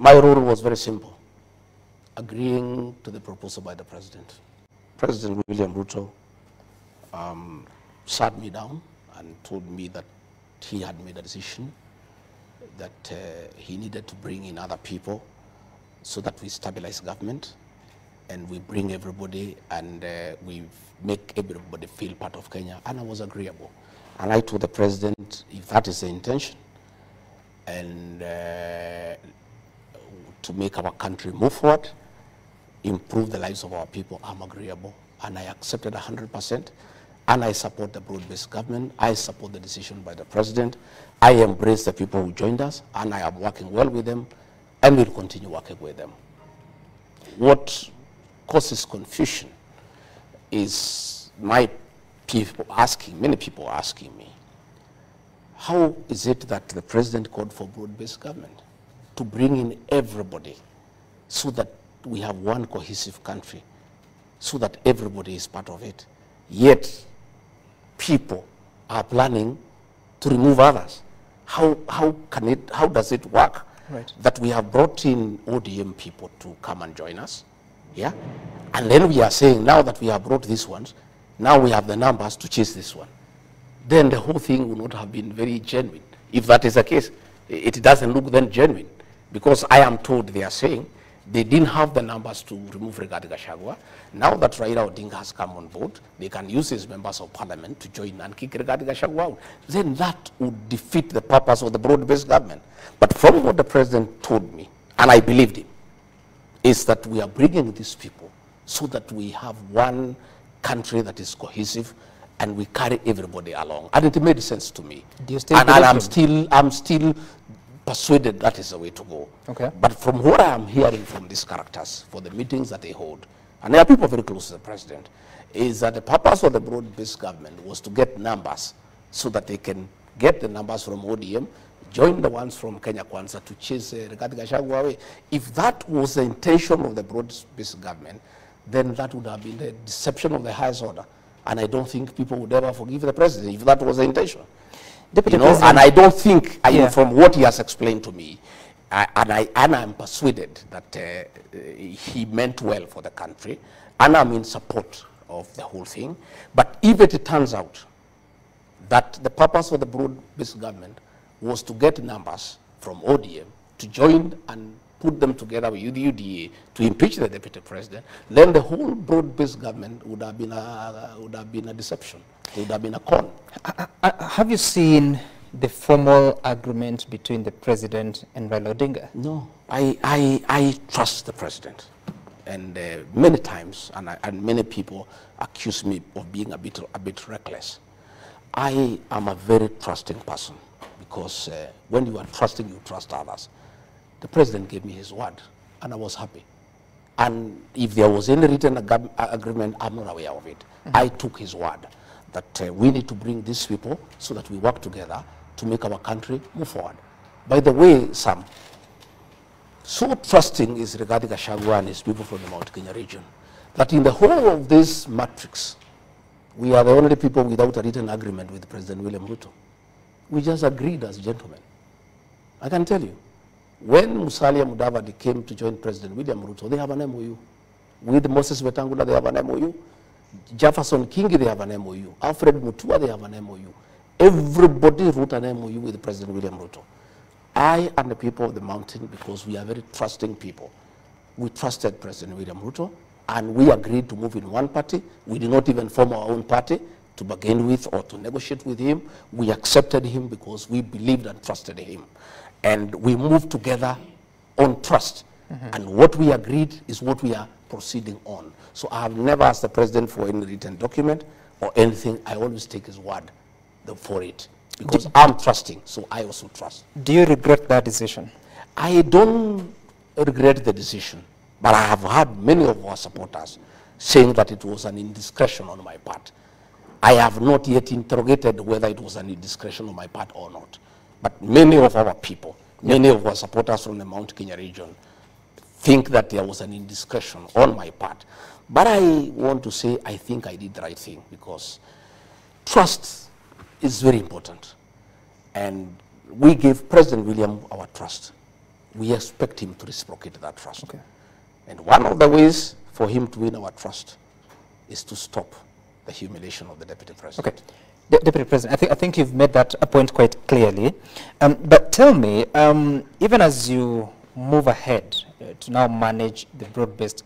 My role was very simple, agreeing to the proposal by the president. President William Ruto sat me down and told me that he had made a decision that he needed to bring in other people so that we stabilize government and we bring everybody and we make everybody feel part of Kenya, and I was agreeable. And I told the president, if that is the intention, and to make our country move forward, improve the lives of our people, I'm agreeable. And I accepted 100%, and I support the broad-based government. I support the decision by the president. I embrace the people who joined us, and I am working well with them, and will continue working with them. What causes confusion is many people asking me, how is it that the president called for broad-based government to bring in everybody so that we have one cohesive country, so that everybody is part of it, yet people are planning to remove others? How does it work? Right. That we have brought in ODM people to come and join us, yeah? And then we are saying, now that we have brought these ones, now we have the numbers to chase this one. Then the whole thing would not have been very genuine. If that is the case, it doesn't look then genuine, because I am told they are saying they didn't have the numbers to remove Gcahagua. Now that Raila Odinga has come on board, they can use his members of parliament to join and kick Gcahagua out. Then that would defeat the purpose of the broad-based government. But from what the president told me, and I believed him, is that we are bringing these people so that we have one country that is cohesive and we carry everybody along. And it made sense to me. Do you still I'm still persuaded that is the way to go. Okay. But from what I am hearing from these characters, for the meetings that they hold, and there are people very close to the president, is that the purpose of the broad-based government was to get numbers so that they can get the numbers from ODM, join the ones from Kenya Kwanza to chase Gcahagua away. If that was the intention of the broad-based government, then that would have been the deception of the highest order. And I don't think people would ever forgive the president if that was the intention. Deputy President, and I don't think, from what he has explained to me, and I'm persuaded that he meant well for the country, and I'm in support of the whole thing. But if it turns out that the purpose of the broad-based government was to get numbers from ODM to join and put them together with the UDA to impeach the deputy president, then the whole broad-based government would have been a deception. It would have been a con. Have you seen the formal agreement between the president and Raila Odinga? No, I trust the president, and many times, and many people accuse me of being a bit reckless. I am a very trusting person, because when you are trusting, you trust others. The president gave me his word, and I was happy. And if there was any written agreement, I'm not aware of it. Mm-hmm. I took his word that we need to bring these people so that we work together to make our country move forward. By the way, Sam, so trusting is Gcahagua and his people from the Mount Kenya region, that in the whole of this matrix, we are the only people without a written agreement with President William Ruto. We just agreed as gentlemen. I can tell you, when Musalia Mudavadi came to join President William Ruto, they have an MOU. With Moses Wetangula, they have an MOU. Jefferson Kingi, they have an MOU. Alfred Mutua, they have an MOU. Everybody wrote an MOU with President William Ruto. I and the people of the mountain, because we are very trusting people, we trusted President William Ruto, and we agreed to move in one party. We did not even form our own party to bargain with or to negotiate with him. We accepted him because we believed and trusted him. And we moved together on trust. Mm-hmm. And what we agreed is what we are proceeding on. So I have never asked the president for any written document or anything. I always take his word for it, because I'm trusting, so I also trust. Do you regret that decision? I don't regret the decision, but I have heard many of our supporters saying that it was an indiscretion on my part. I have not yet interrogated whether it was an indiscretion on my part or not. But many of our people, many of our supporters from the Mount Kenya region think that there was an indiscretion on my part. But I want to say I think I did the right thing, because trust is very important. And we gave President William our trust. we expect him to reciprocate that trust. Okay. And one of the ways for him to win our trust is to stop the humiliation of the Deputy President. Okay. Deputy President, I think you've made that a point quite clearly. But tell me, even as you move ahead to now manage the broad-based